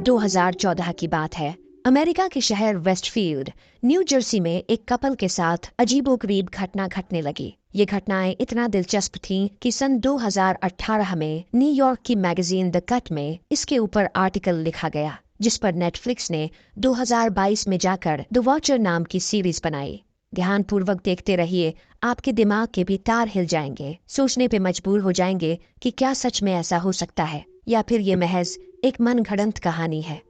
2014 की बात है। अमेरिका के शहर वेस्टफील्ड, न्यू जर्सी में एक कपल के साथ अजीबोगरीब घटना घटने लगी। ये घटनाएं इतना दिलचस्प थीं कि सन 2018 में न्यूयॉर्क की मैगजीन द कट में इसके ऊपर आर्टिकल लिखा गया, जिस पर नेटफ्लिक्स ने 2022 में जाकर द वॉचर नाम की सीरीज बनाई। ध्यानपूर्वक देखते रहिए, आपके दिमाग के भी तार हिल जाएंगे, सोचने पे मजबूर हो जाएंगे कि क्या सच में ऐसा हो सकता है या फिर ये महज एक मनगढ़ंत कहानी है।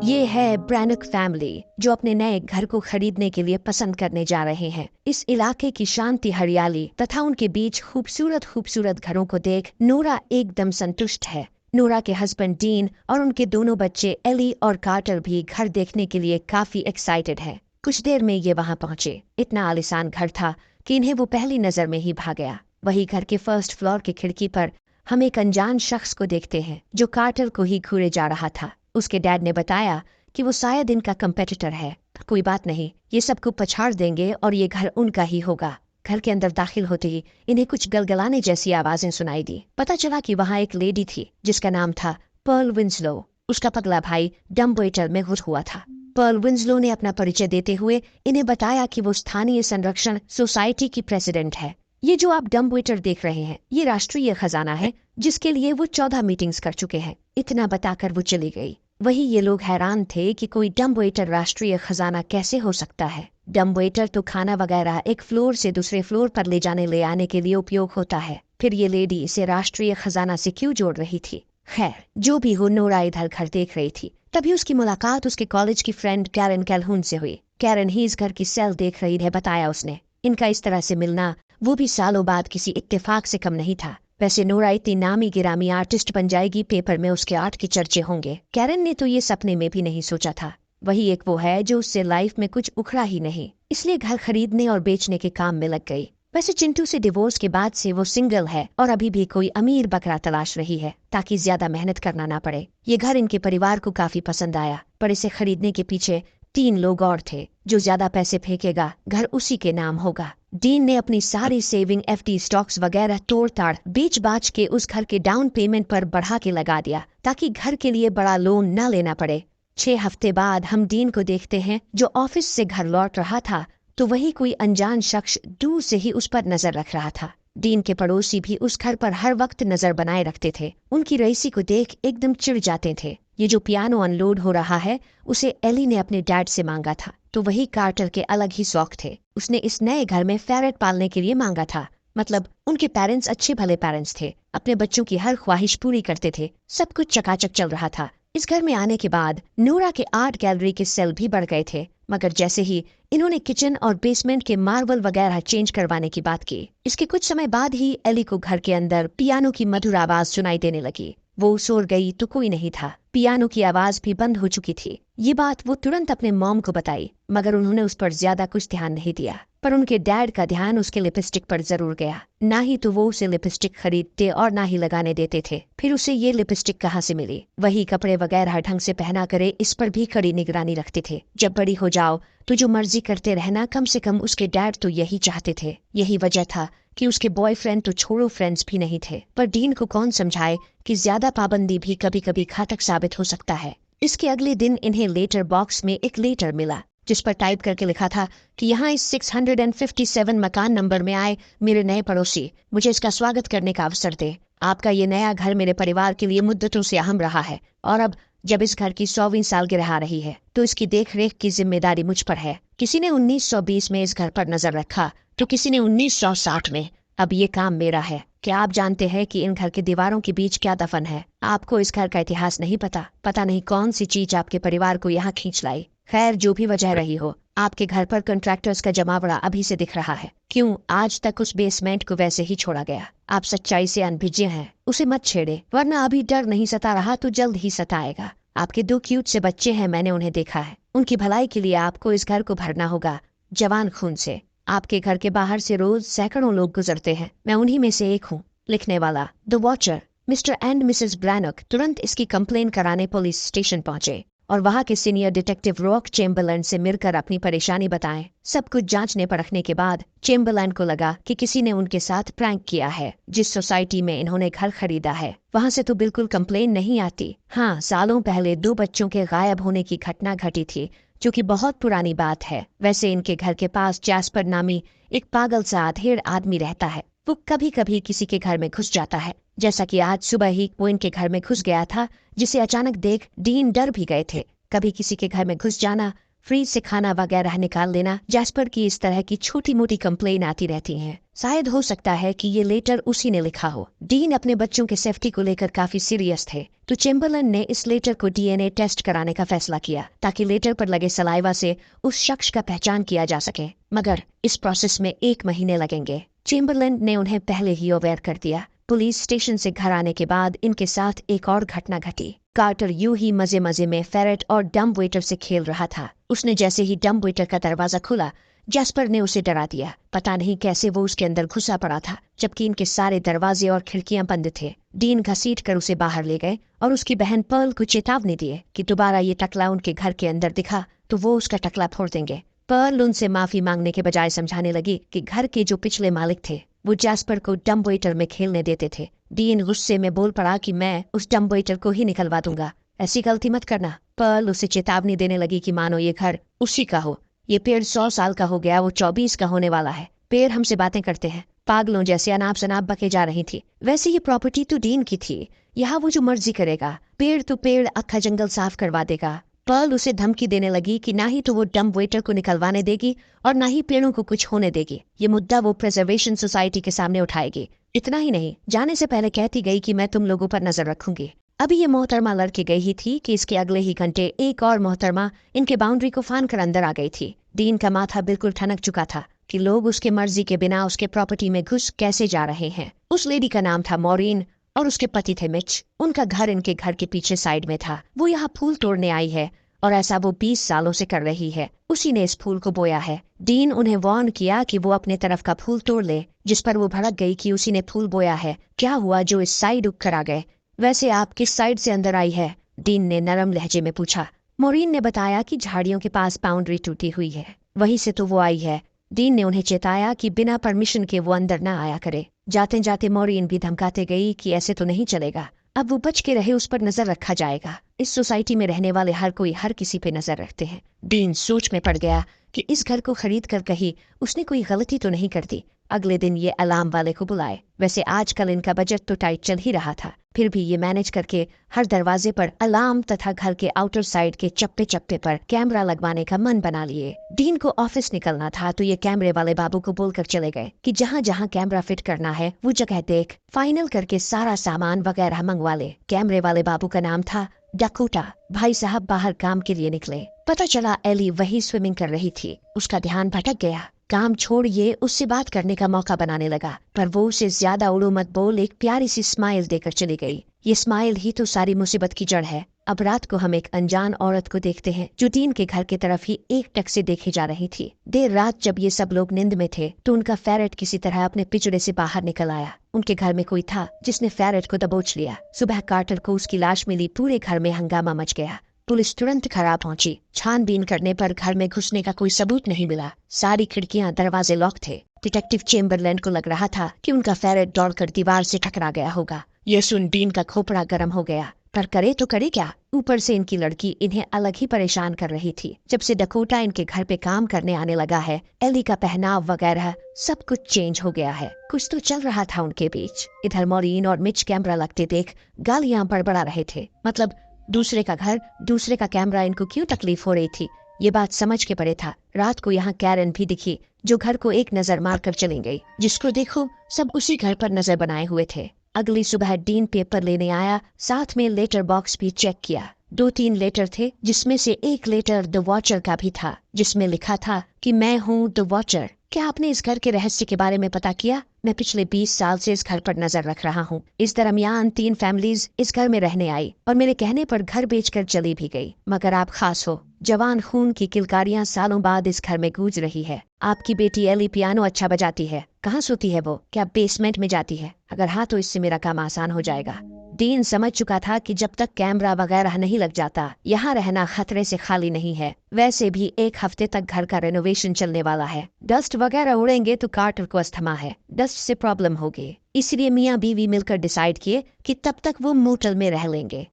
ये है ब्रैनुक फैमिली, जो अपने नए घर को खरीदने के लिए पसंद करने जा रहे हैं। इस इलाके की शांति, हरियाली तथा उनके बीच खूबसूरत खूबसूरत घरों को देख नोरा एकदम संतुष्ट है। नोरा के हस्बैंड डीन और उनके दोनों बच्चे एली और कार्टर भी घर देखने के लिए काफी एक्साइटेड है। कुछ देर में ये वहां पहुंचे। इतना आलीशान घर था कि इन्हें वो पहली नजर में ही भा गया। वही घर के फर्स्ट फ्लोर की खिड़की पर हम एक अनजान शख्स को देखते हैं, जो कार्टर को ही घूरे जा रहा था। उसके डैड ने बताया कि वो शायद इनका कंपेटिटर है। कोई बात नहीं, ये सबको पछाड़ देंगे और ये घर उनका ही होगा। घर के अंदर दाखिल होते ही इन्हें कुछ गलगलाने जैसी आवाजें सुनाई दी। पता चला कि वहाँ एक लेडी थी जिसका नाम था पर्ल विंसलो। उसका पगला भाई डम्बवेटर में घुस हुआ था। पर्ल विंसलो ने अपना परिचय देते हुए इन्हें बताया कि वो स्थानीय संरक्षण सोसाइटी की प्रेसिडेंट है। ये जो आप डम्बवेटर देख रहे हैं, ये राष्ट्रीय खजाना है, जिसके लिए वो 14 मीटिंग्स कर चुके हैं। इतना बताकर वो चली गई। वही ये लोग हैरान थे कि कोई डम्बवेटर राष्ट्रीय खजाना कैसे हो सकता है। डम्बवेटर तो खाना वगैरह एक फ्लोर से दूसरे फ्लोर पर ले जाने ले आने के लिए उपयोग होता है। फिर ये लेडी इसे राष्ट्रीय खजाना से क्यों जोड़ रही थी? खैर, जो भी हो, नोरा इधर घर देख रही थी। तभी उसकी मुलाकात उसके कॉलेज की फ्रेंड कैरन कैलहून से हुई। कैरन ही इस घर की सेल देख रही है, बताया उसने। इनका इस तरह से मिलना, वो भी सालों बाद, किसी इत्तेफाक से कम नहीं था। वैसे नोरा इतनी नामी गिरामी आर्टिस्ट बन जाएगी, पेपर में उसके आर्ट के चर्चे होंगे। कैरन ने तो ये सपने में भी नहीं सोचा था। वही एक वो है जो उससे लाइफ में कुछ उखड़ा ही नहीं, इसलिए घर खरीदने और बेचने के काम में लग गई। वैसे चिंटू से डिवोर्स के बाद से वो सिंगल है और अभी भी कोई अमीर बकरा तलाश रही है, ताकि ज्यादा मेहनत करना ना पड़े। ये घर इनके परिवार को काफी पसंद आया, पर इसे खरीदने के पीछे 3 लोग और थे। जो ज्यादा पैसे फेंकेगा, घर उसी के नाम होगा। डीन ने अपनी सारी सेविंग, एफडी, स्टॉक्स वगैरह तोड़ ताड़ बेच बाच के उस घर के डाउन पेमेंट पर बढ़ा के लगा दिया, ताकि घर के लिए बड़ा लोन न लेना पड़े। 6 हफ्ते बाद हम डीन को देखते हैं, जो ऑफिस से घर लौट रहा था, तो वही कोई अनजान शख्स दूर से ही उस पर नजर रख रहा था। डीन के पड़ोसी भी उस घर पर हर वक्त नजर बनाए रखते थे। उनकी रईसी को देख एकदम चिढ़ जाते थे। ये जो पियानो अनलोड हो रहा है, उसे एली ने अपने डैड से मांगा था, तो वही कार्टर के अलग ही शौक थे। उसने इस नए घर में फेरेट पालने के लिए मांगा था। मतलब उनके पेरेंट्स अच्छे भले पेरेंट्स थे, अपने बच्चों की हर ख्वाहिश पूरी करते थे। सब कुछ चकाचक चल रहा था। इस घर में आने के बाद नोरा के आर्ट गैलरी के सेल भी बढ़ गए थे, मगर जैसे ही इन्होंने किचन और बेसमेंट के मार्बल वगैरह चेंज करवाने की बात की, इसके कुछ समय बाद ही एली को घर के अंदर पियानो की मधुर आवाज सुनाई देने लगी। वो सो गई तो कोई नहीं था। पियानो की आवाज भी बंद हो चुकी थी। ये बात वो तुरंत अपने मॉम को बताई, मगर उन्होंने उस पर ज्यादा कुछ ध्यान नहीं दिया। पर उनके डैड का ध्यान उसके लिपस्टिक पर जरूर गया। ना ही तो वो उसे लिपस्टिक खरीदते और ना ही लगाने देते थे। फिर उसे ये लिपस्टिक कहाँ से मिली? वही कपड़े वगैरह ढंग से पहना करे, इस पर भी कड़ी निगरानी रखते थे। जब बड़ी हो जाओ तो जो मर्जी करते रहना, कम से कम उसके डैड तो यही चाहते थे। यही वजह था कि उसके बॉयफ्रेंड तो छोड़ो, फ्रेंड्स भी नहीं थे। पर डीन को कौन समझाए कि ज्यादा पाबंदी भी कभी कभी घातक साबित हो सकता है। इसके अगले दिन इन्हें लेटर बॉक्स में एक लेटर मिला, जिस पर टाइप करके लिखा था कि यहाँ इस 657 मकान नंबर में आए मेरे नए पड़ोसी, मुझे इसका स्वागत करने का अवसर दे। आपका ये नया घर मेरे परिवार के लिए मुद्दतों से अहम रहा है, और अब जब इस घर की 100वीं सालगिरह आ रही है, तो इसकी देख रेख की जिम्मेदारी मुझ पर है। किसी ने 1920 में इस घर पर नजर रखा, तो किसी ने 1960 में। अब ये काम मेरा है। क्या आप जानते हैं कि इन घर के दीवारों के बीच क्या दफन है? आपको इस घर का इतिहास नहीं पता। पता नहीं कौन सी चीज आपके परिवार को यहाँ खींच लाई। खैर, जो भी वजह रही हो, आपके घर पर कंट्रैक्टर्स का जमावड़ा अभी से दिख रहा है। क्यों आज तक उस बेसमेंट को वैसे ही छोड़ा गया? आप सच्चाई से अनभिज्ञ हैं। उसे मत छेड़े, वरना अभी डर नहीं सता रहा तो जल्द ही सताएगा। आपके 2 क्यूट से बच्चे हैं, मैंने उन्हें देखा है। उनकी भलाई के लिए आपको इस घर को भरना होगा जवान खून से। आपके घर के बाहर से रोज सैकड़ों लोग गुजरते हैं, मैं उन्हीं में से एक हूँ। लिखने वाला the watcher. Mister and missus Brannock तुरंत इसकी कंप्लेन कराने पुलिस स्टेशन पहुंचे। और वहाँ के सीनियर डिटेक्टिव रॉक चेम्बरलैंड से मिलकर अपनी परेशानी बताएं। सब कुछ जांचने परखने के बाद चेम्बरलैंड को लगा कि किसी ने उनके साथ प्रैंक किया है। जिस सोसाइटी में इन्होंने घर खरीदा है वहाँ से तो बिल्कुल कंप्लेन नहीं आती। हाँ, सालों पहले 2 बच्चों के गायब होने की घटना घटी थी, जो कि बहुत पुरानी बात है। वैसे इनके घर के पास जैस्पर नामी एक पागल सा अधेड़ आदमी रहता है। वो कभी कभी किसी के घर में घुस जाता है, जैसा कि आज सुबह ही वो इनके घर में घुस गया था, जिसे अचानक देख डीन डर भी गए थे। कभी किसी के घर में घुस जाना, फ्रीज से खाना वगैरह निकाल लेना, जैस्पर की इस तरह की छोटी मोटी कंप्लेन आती रहती हैं। शायद हो सकता है कि ये लेटर उसी ने लिखा हो। डीन अपने बच्चों के सेफ्टी को लेकर काफी सीरियस थे, तो चेम्बरलैंड ने इस लेटर को डीएनए टेस्ट कराने का फैसला किया, ताकि लेटर पर लगे सलाइवा से उस शख्स का पहचान किया जा सके। मगर इस प्रोसेस में 1 महीने लगेंगे। चेम्बरलैंड ने उन्हें पहले ही अवेयर कर दिया। पुलिस स्टेशन से घर आने के बाद इनके साथ एक और घटना घटी। कार्टर यूं ही मजे मजे में फेरेट और डम्ब वेटर से खेल रहा था। उसने जैसे ही डम्ब वेटर का दरवाजा खुला, जैस्पर ने उसे डरा दिया। पता नहीं कैसे वो उसके अंदर घुसा पड़ा था, जबकि इनके सारे दरवाजे और खिड़कियां बंद थे। डीन घसीट कर उसे बाहर ले गए और उसकी बहन पर्ल को चेतावनी दिए कि दोबारा ये टकला उनके घर के अंदर दिखा तो वो उसका टकला फोड़ देंगे। पर्ल उनसे माफी मांगने के बजाय समझाने लगी कि घर के जो पिछले मालिक थे वो जैस्पर को डम्ब वेटर में खेलने देते थे। डीन गुस्से में बोल पड़ा कि मैं उस डम्ब वेटर को ही निकलवा दूंगा, ऐसी गलती मत करना। पर्ल उसे चेतावनी देने लगी कि मानो ये घर उसी का हो। ये पेड़ 100 साल का हो गया, वो 24 का होने वाला है। पेड़ हमसे बातें करते हैं। पागलों जैसे अनाप शनाप बके जा रही थी। वैसे ये प्रॉपर्टी तो डीन की थी, यहाँ वो जो मर्जी करेगा। पेड़ तो पेड़ अक्खा जंगल साफ करवा देगा। पर्ल उसे धमकी देने लगी कि ना ही तो वो डम्ब वेटर को निकलवाने देगी और ना ही पेड़ों को कुछ होने देगी। ये मुद्दा वो प्रिजर्वेशन सोसाइटी के सामने उठाएगी। इतना ही नहीं, जाने से पहले कहती गई कि मैं तुम लोगों पर नजर रखूंगी। अभी ये मोहतरमा लड़के गई ही थी कि इसके अगले ही घंटे एक और मोहतरमा इनके बाउंड्री को फान कर अंदर आ गई थी। डीन का माथा बिल्कुल ठनक चुका था कि लोग उसके मर्जी के बिना उसके प्रॉपर्टी में घुस कैसे जा रहे हैं। उस लेडी का नाम था मॉरीन और उसके पति थे मिच। उनका घर इनके घर के पीछे साइड में था। वो यहाँ फूल तोड़ने आई है और ऐसा वो 20 सालों से कर रही है। उसी ने इस फूल को बोया है। डीन उन्हें वार्न किया कि वो अपने तरफ का फूल तोड़ ले, जिस पर वो भड़क गई कि उसी ने फूल बोया है। क्या हुआ जो इस साइड उग कर आ गए? वैसे आप किस साइड से अंदर आई है? डीन ने नरम लहजे में पूछा। मोरीन ने बताया कि झाड़ियों के पास बाउंड्री टूटी हुई है, वहीं से तो वो आई है। डीन ने उन्हें चेताया कि बिना परमिशन के वो अंदर न आया करे। जाते जाते मोरीन भी धमकाते गई कि ऐसे तो नहीं चलेगा, अब वो बच के रहे, उस पर नजर रखा जाएगा। इस सोसाइटी में रहने वाले हर कोई हर किसी पे नजर रखते हैं। डीन सोच में पड़ गया कि इस घर को खरीद कर कहीं उसने कोई गलती तो नहीं कर दी। अगले दिन ये अलार्म वाले को बुलाए। वैसे आजकल इनका बजट तो टाइट चल ही रहा था, फिर भी ये मैनेज करके हर दरवाजे पर अलार्म तथा घर के आउटर साइड के चप्पे चप्पे पर कैमरा लगवाने का मन बना लिए। डीन को ऑफिस निकलना था तो ये कैमरे वाले बाबू को बोलकर चले गए कि जहाँ जहाँ कैमरा फिट करना है वो जगह देख, फाइनल करके सारा सामान वगैरह मंगवा ले। कैमरे वाले बाबू का नाम था डकोटा। भाई साहब बाहर काम के लिए निकले। पता चला एली वही स्विमिंग कर रही थी। उसका ध्यान भटक गया। काम छोड़िए उससे बात करने का मौका बनाने लगा, पर वो उसे ज्यादा उड़ो मत बोल एक प्यारी सी स्माइल देकर चली गई। ये स्माइल ही तो सारी मुसीबत की जड़ है। अब रात को हम एक अनजान औरत को देखते हैं जो डीन के घर की तरफ ही एक टक से देखे जा रही थी। देर रात जब ये सब लोग नींद में थे तो उनका फेरेट किसी तरह अपने पिंजरे से बाहर निकल आया। उनके घर में कोई था जिसने फेरेट को दबोच लिया। सुबह कार्टर को उसकी लाश मिली। पूरे घर में हंगामा मच गया। पुलिस तुरंत खराब पहुंची। छानबीन करने पर घर में घुसने का कोई सबूत नहीं मिला। सारी खिड़कियां दरवाजे लॉक थे। डिटेक्टिव चेम्बरलैंड को लग रहा था कि उनका फेरेट दौड़कर दीवार से टकरा गया होगा। यह सुन डीन का खोपड़ा गर्म हो गया, पर करे तो करे क्या। ऊपर से इनकी लड़की इन्हें अलग ही परेशान कर रही थी। जब से डकोटा इनके घर पे काम करने आने लगा है, एली का पहनाव वगैरह सब कुछ चेंज हो गया है। कुछ तो चल रहा था उनके बीच। इधर मॉरीन और मिच कैमरा लगते देख गालियां बड़बड़ा रहे थे। मतलब दूसरे का घर, दूसरे का कैमरा, इनको क्यों तकलीफ हो रही थी, ये बात समझ के परे था। रात को यहाँ कैरन भी दिखी जो घर को एक नजर मार कर चली गई। जिसको देखो सब उसी घर पर नजर बनाए हुए थे। अगली सुबह डीन पेपर लेने आया, साथ में लेटर बॉक्स भी चेक किया। 2-3 लेटर थे, जिसमें से एक लेटर द वॉचर का भी था, जिसमें लिखा था कि मैं हूँ द वॉचर। क्या आपने इस घर के रहस्य के बारे में पता किया? मैं पिछले 20 साल से इस घर पर नजर रख रहा हूँ। इस दरमियान 3 फैमिलीज इस घर में रहने आई और मेरे कहने पर घर बेचकर चली भी गई। मगर आप खास हो। जवान खून की किलकारियां सालों बाद इस घर में गूंज रही है। आपकी बेटी एली पियानो अच्छा बजाती है। कहाँ सोती है वो? क्या बेसमेंट में जाती है? अगर हाँ तो इससे मेरा काम आसान हो जाएगा। डीन समझ चुका था कि जब तक कैमरा वगैरह नहीं लग जाता यहाँ रहना खतरे से खाली नहीं है। वैसे भी 1 हफ्ते तक घर का रेनोवेशन चलने वाला है। डस्ट वगैरह उड़ेंगे तो कार्टर को अस्थमा है, डस्ट से प्रॉब्लम होगी। इसलिए मियाँ बीवी मिलकर डिसाइड किए कि तब तक वो मोटल में रह लेंगे।